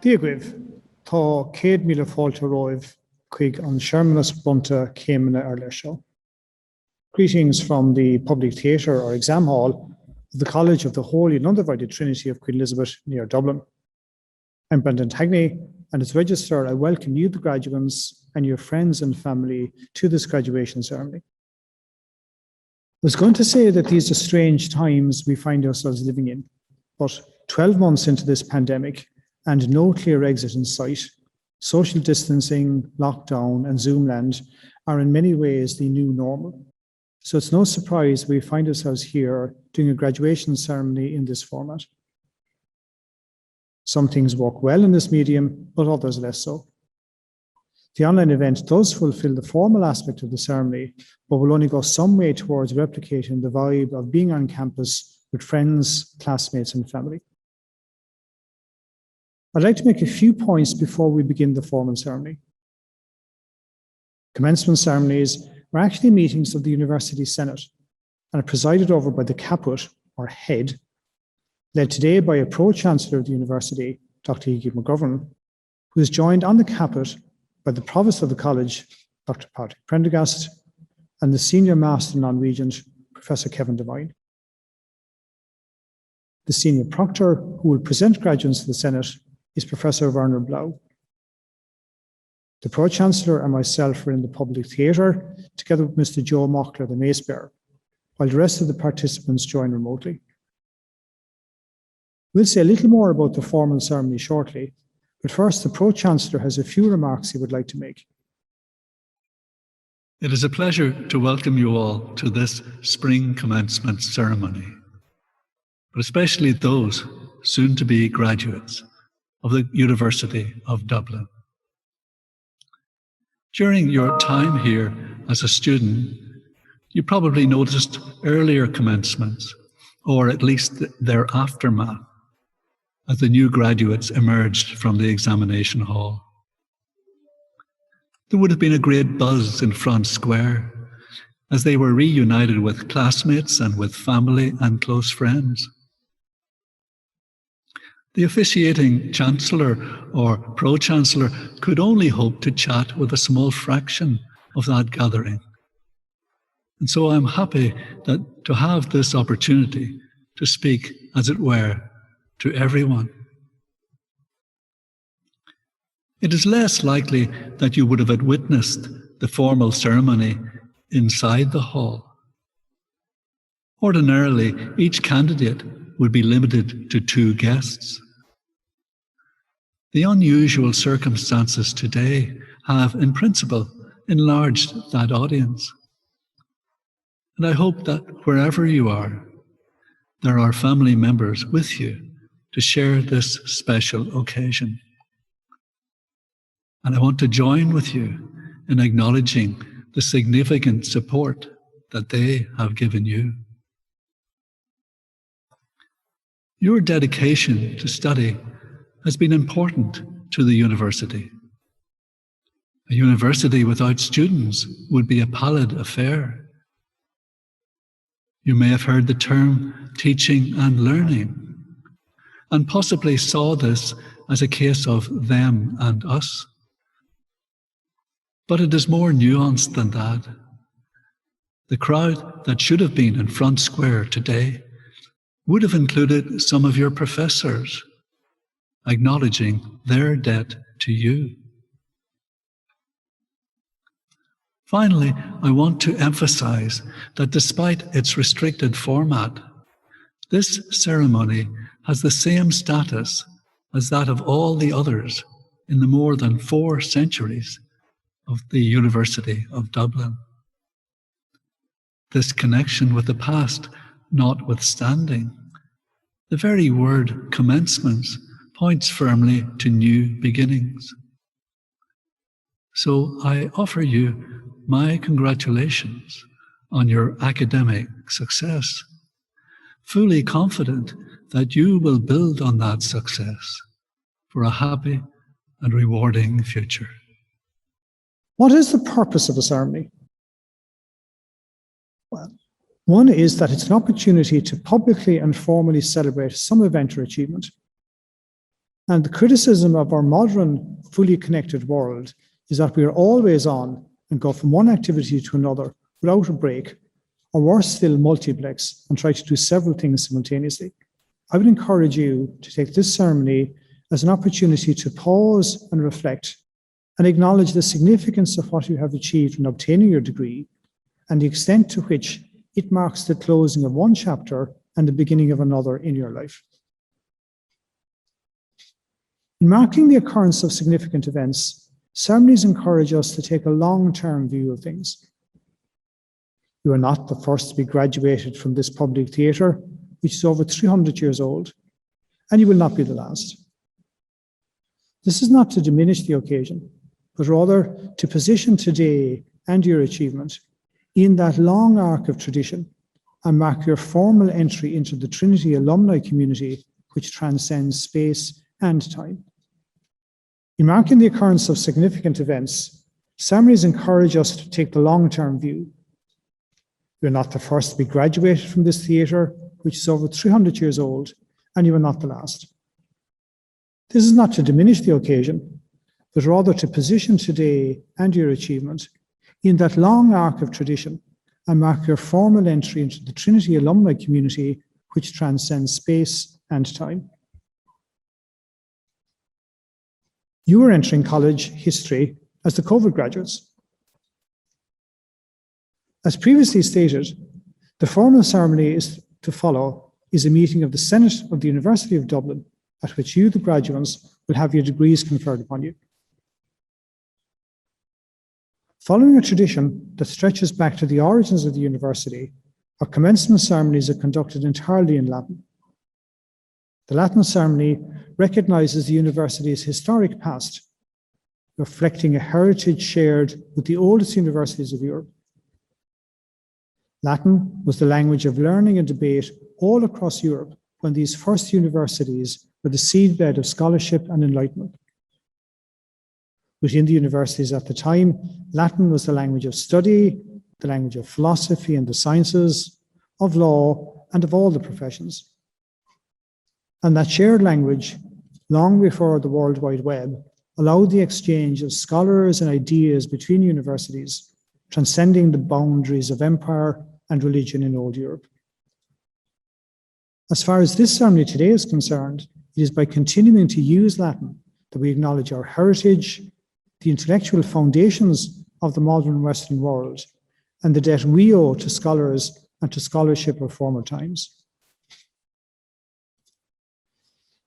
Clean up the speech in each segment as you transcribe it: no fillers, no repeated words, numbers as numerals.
Díogh, tá 100 míle fáilte roimh chuig an Seirmeanás bunta céimhne ar leis seo. Greetings from the public theatre or exam hall of the College of the Holy and Undivided Trinity of Queen Elizabeth near Dublin. I'm Brendan Tagney, and as Registrar, I welcome you, the graduates, and your friends and family to this graduation ceremony. I was going to say that these are strange times we find ourselves living in, but 12 months into this pandemic and no clear exit in sight, social distancing, lockdown, and Zoom land are in many ways the new normal. So it's no surprise we find ourselves here doing a graduation ceremony in this format. Some things work well in this medium, but others less so. The online event does fulfill the formal aspect of the ceremony, but will only go some way towards replicating the vibe of being on campus with friends, classmates, and family. I'd like to make a few points before we begin the formal ceremony. Commencement ceremonies are actually meetings of the University Senate and are presided over by the caput, or head, led today by a Pro-chancellor of the University, Dr. Iggy McGovern, who is joined on the caput by the Provost of the College, Dr. Patrick Prendergast, and the Senior Master Non-Regent, Professor Kevin Devine. The Senior Proctor, who will present graduates to the Senate, is Professor Werner Blau. The Pro-chancellor and myself are in the public theatre, together with Mr. Joe Mockler, the mace bearer, while the rest of the participants join remotely. We'll say a little more about the formal ceremony shortly, but first the Pro-chancellor has a few remarks he would like to make. It is a pleasure to welcome you all to this spring commencement ceremony, but especially those soon-to-be graduates of the University of Dublin. During your time here as a student, you probably noticed earlier commencements, or at least their aftermath, as the new graduates emerged from the examination hall. There would have been a great buzz in Front Square as they were reunited with classmates and with family and close friends. The officiating Chancellor or Pro-chancellor could only hope to chat with a small fraction of that gathering. And so I'm happy to have this opportunity to speak, as it were, to everyone. It is less likely that you would have witnessed the formal ceremony inside the hall. Ordinarily, each candidate would be limited to 2 guests. The unusual circumstances today have, in principle, enlarged that audience. And I hope that wherever you are, there are family members with you to share this special occasion. And I want to join with you in acknowledging the significant support that they have given you. Your dedication to study has been important to the university. A university without students would be a pallid affair. You may have heard the term teaching and learning, and possibly saw this as a case of them and us. But it is more nuanced than that. The crowd that should have been in Front Square today would have included some of your professors, acknowledging their debt to you. Finally, I want to emphasize that despite its restricted format, this ceremony has the same status as that of all the others in the more than 4 centuries of the University of Dublin. This connection with the past notwithstanding, the very word commencements points firmly to new beginnings. So I offer you my congratulations on your academic success, fully confident that you will build on that success for a happy and rewarding future. What is the purpose of a ceremony? Well, one is that it's an opportunity to publicly and formally celebrate some event or achievement. And the criticism of our modern, fully connected world is that we are always on and go from one activity to another without a break, or worse still, multiplex, and try to do several things simultaneously. I would encourage you to take this ceremony as an opportunity to pause and reflect and acknowledge the significance of what you have achieved in obtaining your degree and the extent to which it marks the closing of one chapter and the beginning of another in your life. In marking the occurrence of significant events, ceremonies encourage us to take a long-term view of things. You are not the first to be graduated from this public theatre, which is over 300 years old, and you will not be the last. This is not to diminish the occasion, but rather to position today and your achievement in that long arc of tradition and mark your formal entry into the Trinity alumni community, which transcends space and time. In marking the occurrence of significant events, ceremonies encourage us to take the long-term view. You are not the first to be graduated from this theatre, which is over 300 years old, and you are not the last. This is not to diminish the occasion, but rather to position today and your achievement in that long arc of tradition and mark your formal entry into the Trinity alumni community, which transcends space and time. You are entering college history as the COVID graduates. As previously stated, the formal ceremony to follow is a meeting of the Senate of the University of Dublin, at which you, the graduates, will have your degrees conferred upon you. Following a tradition that stretches back to the origins of the university, our commencement ceremonies are conducted entirely in Latin. The Latin ceremony recognises the university's historic past, reflecting a heritage shared with the oldest universities of Europe. Latin was the language of learning and debate all across Europe when these first universities were the seedbed of scholarship and enlightenment. Within the universities at the time, Latin was the language of study, the language of philosophy and the sciences, of law, and of all the professions. And that shared language, long before the World Wide Web, allowed the exchange of scholars and ideas between universities, transcending the boundaries of empire and religion in old Europe. As far as this ceremony today is concerned, it is by continuing to use Latin that we acknowledge our heritage, the intellectual foundations of the modern Western world, and the debt we owe to scholars and to scholarship of former times.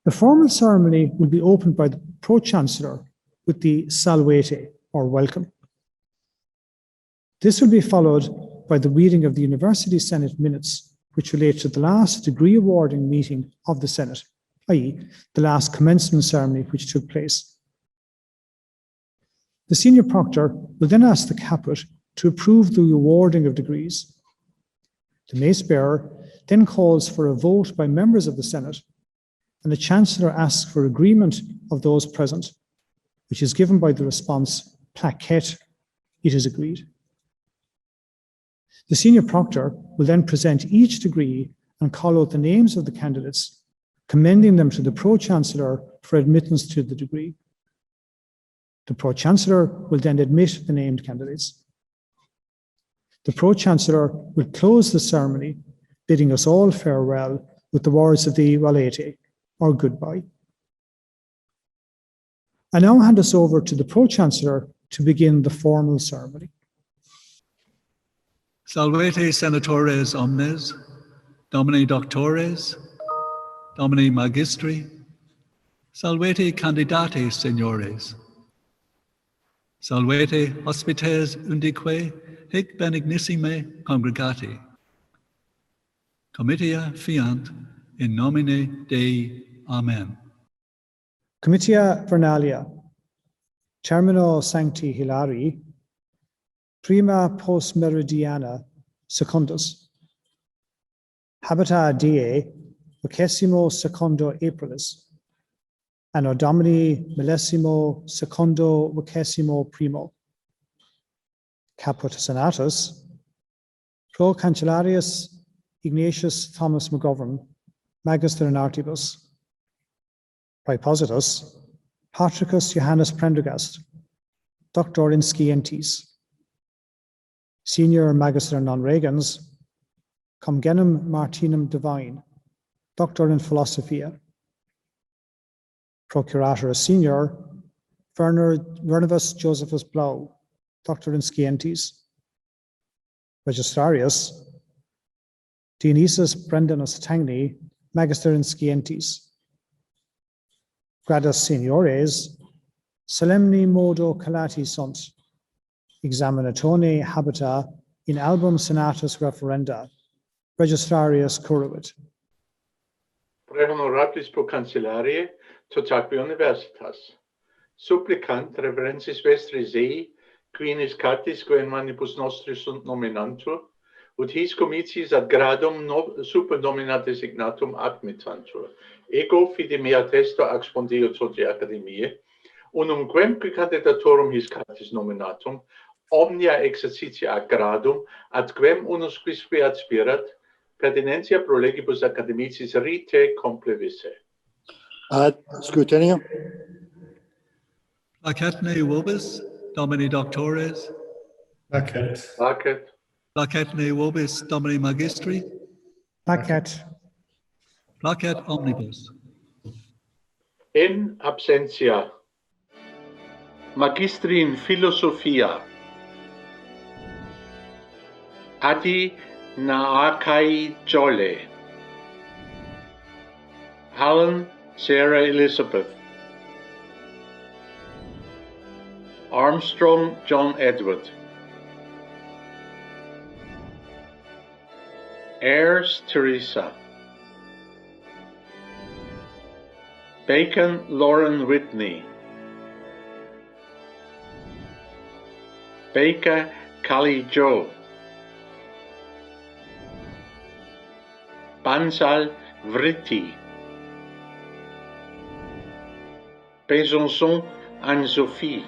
The formal ceremony will be opened by the Pro-chancellor with the Salvete, or welcome. This will be followed by the reading of the University Senate minutes, which relate to the last degree awarding meeting of the Senate, i.e., the last commencement ceremony which took place. The senior proctor will then ask the caput to approve the awarding of degrees. The mace bearer then calls for a vote by members of the Senate, and the Chancellor asks for agreement of those present, which is given by the response, plaquette, it is agreed. The senior proctor will then present each degree and call out the names of the candidates, commending them to the Pro-chancellor for admittance to the degree. The Pro-chancellor will then admit the named candidates. The Pro-chancellor will close the ceremony, bidding us all farewell with the words of the Valete, or goodbye. I now hand us over to the Pro-chancellor to begin the formal ceremony. Salvete senatores omnes, Domini doctores, Domini magistri, Salvete candidates seniores, Salvete hospites undique hic benignissime congregati. Comitia fiant in nomine Dei. Amen. Comitia vernalia, termino sancti Hilari, prima post meridiana secundus, habita die 22 Aprilis, anno Domini 1221, caput senatus, pro-cancellarius Ignatius Thomas McGovern, magister in artibus, Praepositus, Patricus Johannes Prendergast, Doctor in Scientis. Senior Magister non regans, cum genum Martinum Divine, Doctor in Philosophia. Procurator Senior, Vernivus Josephus Blau, Doctor in Scientis. Registrarius, Dionysius Brendanus Tangni, Magister in Scientis. Gradus Seniores, Solemni modo calati sunt, examinatone habita in album senatus referenda, registrarius currivit. Pre honoratis pro cancellarie, totaque universitas. Supplicant reverensis vestris ei, quinis cartis quem manibus nostris sunt nominantur, ut his comitiis ad gradum supernominatis signatum admittantur. Ego fide mea testo expondio toti academiae, unum quemque candidatorum his cartis nominatum, omnia exercitia ad gradum, ad quem unus quisque aspirat, pertinentia pro legibus academicis rite complevisse. Ad scrutinio. Placetne vobis, Domini Doctores, Placet. Placet. placetne vobis, Domini Magistri, Placet. placet omnibus. In absentia. Magistri in Philosophia. Adi Naakai Jole. Alan Sarah Elizabeth. Armstrong John Edward. Ayres Teresa. Bacon Lauren Whitney. Baker Kali Joe. Bansal Vritti. Besançon Anne-Sophie.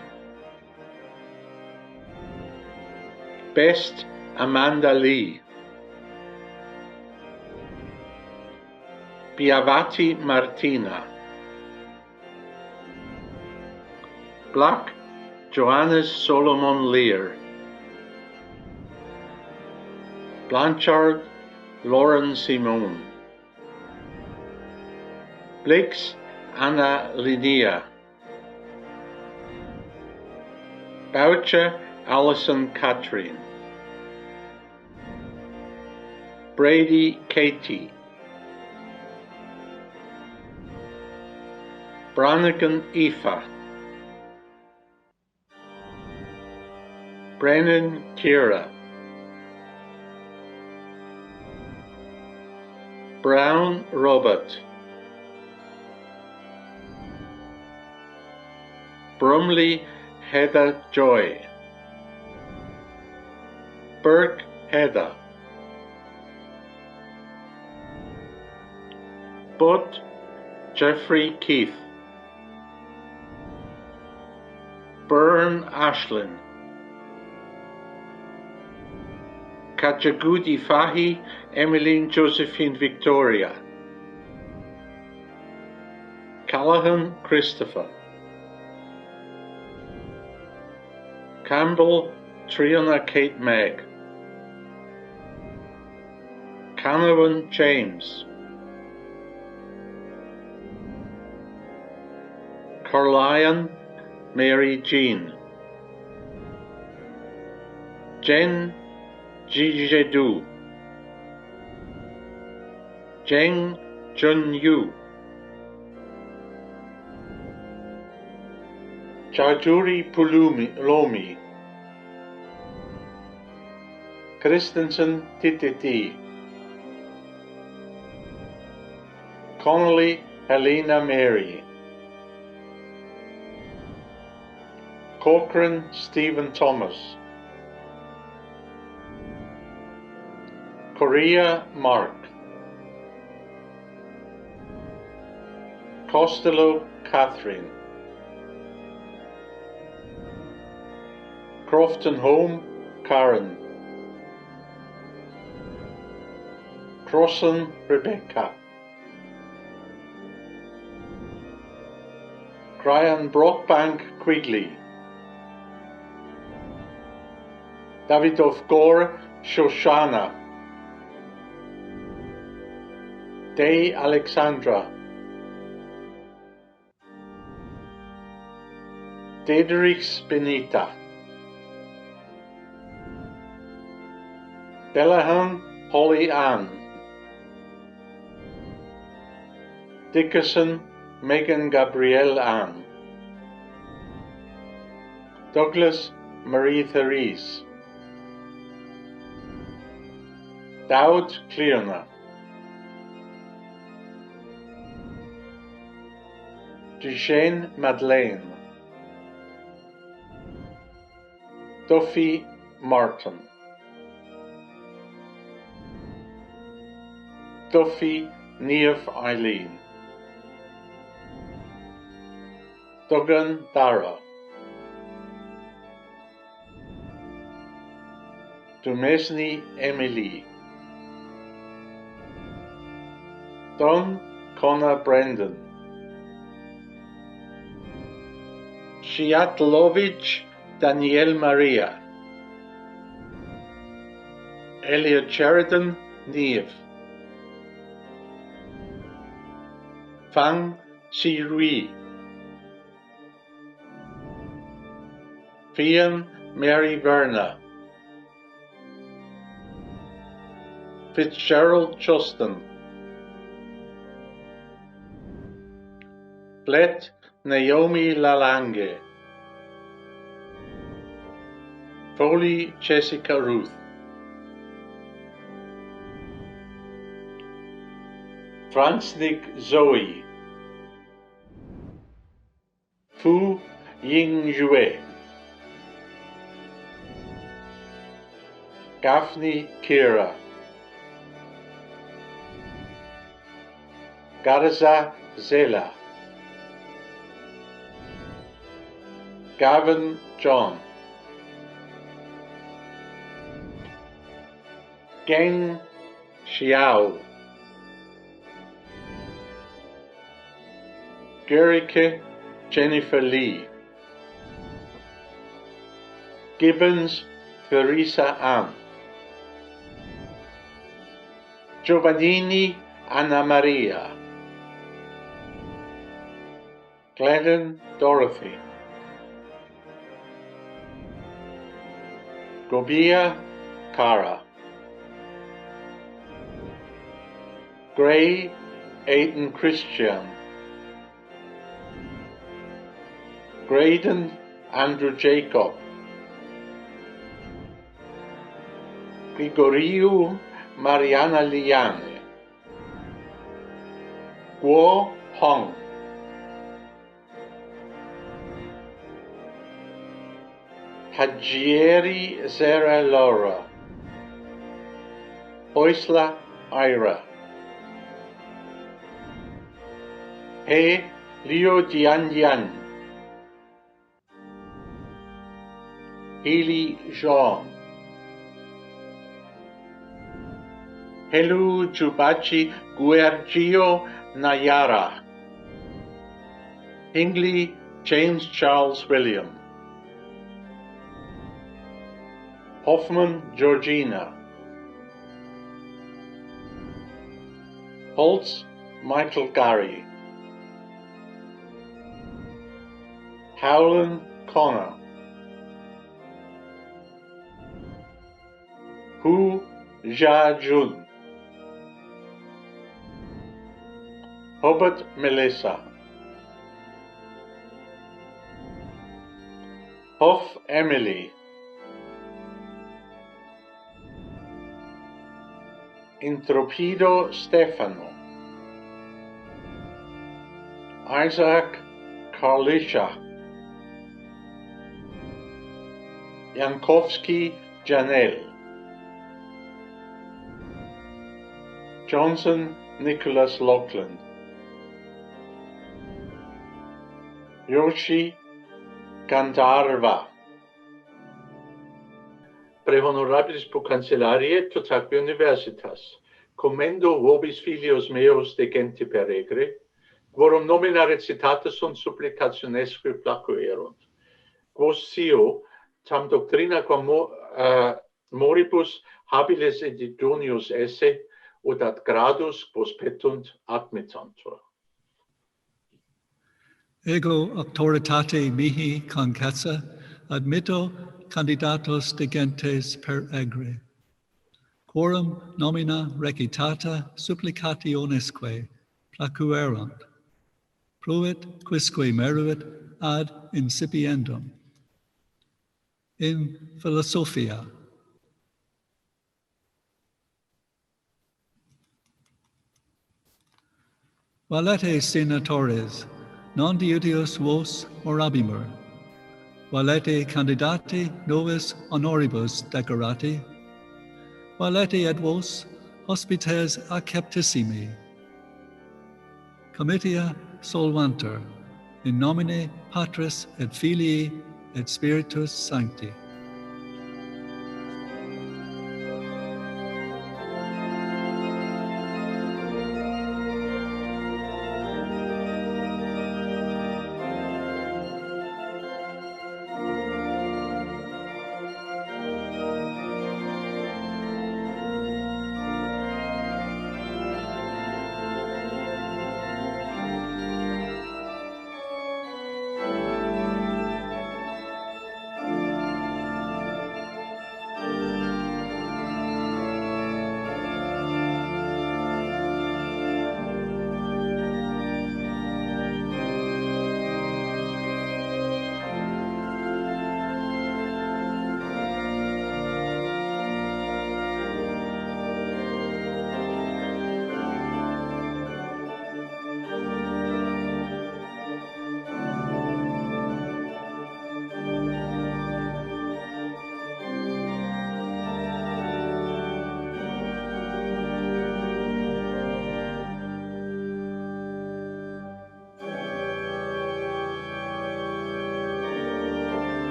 Best Amanda Lee. Biavati Martina. Black Johannes Solomon Lear. Blanchard Lauren Simone. Blix Anna Linnea. Boucher Alison Catherine. Brady Katie. Brannigan Aoife. Brennan Kira. Brown Robert. Brumley Heather Joy. Burke Heather. Butt Jeffrey Keith. Byrne Ashlyn. Kachagudi Fahi Emmeline Josephine Victoria. Callahan Christopher. Campbell Triona Kate Meg. Canavan James. Carlion Mary Jean. Jen Jijedu. Jeng Jun Yu. Chajuri Lomi. Christensen Tititi. Connolly Helena Mary. Corcoran Stephen Thomas. Correa Mark. Costello Catherine. Crofton Home Karen. Crossan Rebecca. Brian Brockbank Quigley, David of Gore Shoshana, Day Alexandra, Dedrix Benita, Bellahan Holly Ann, Dickerson Megan Gabrielle Ann, Douglas Marie Therese, Dowd Clearna, Duchesne Madeleine, Duffy Martin, Duffy Niamh Eileen, Duggan Dara, Dumesny Emily, Don Connor Brendan, Shiatlovich Danielle Maria, Elliot Sheridan Niamh, Fang Si Rui, Fian Mary Verna, Fitzgerald Justin, Flett Naomi Lalange, Foley Jessica Ruth, Fransnick Zoe, Fu Ying Yue, Gaffney Kira, Garza Zela, Gavin John, Geng Xiao, Gerike Jennifer Lee, Gibbons Theresa Ann, Giovannini Anna Maria, Glennon Dorothy, Gobia Cara, Gray Aidan Christian, Graydon Andrew Jacob, Grigoriou Mariana Liane, Guo Hong, Hajieri Zera Laura, Oisla Ira, He Leo Dian Dian, Healy Jean, Helu Jubachi Guergio Nayara, Hingley James Charles William, Hoffman Georgina, Holtz Michael Gary, Howland Connor, Hu Jia Jun, Hubbard Melissa, Huff Emily, Intropido Stefano, Isaac Karlisha, Jankowski Janelle, Johnson Nicholas Loughlin, Yoshi Gandharva. Pre honorabilis pro cancellarie totaque universitas, commendo vobis filios meos de gente peregre, Vorum nomina recitatus sunt supplicationesque placuerunt. Quos sio, tam doctrina quam moribus habiles et idonius esse, ut ad gradus quos petunt admittantur. Ego auctoritate mihi concessa admitto candidatos de gentes per egre. Quorum nomina recitata supplicationesque placuerunt. Pruit quisque meruit ad incipiendum. In philosophia. Valete senatores, non diutius vos orabimur. Valete candidati novis honoribus decorati. Valete et vos hospites acceptissimi. Comitia solvantur, in nomine Patris et Filii et Spiritus Sancti.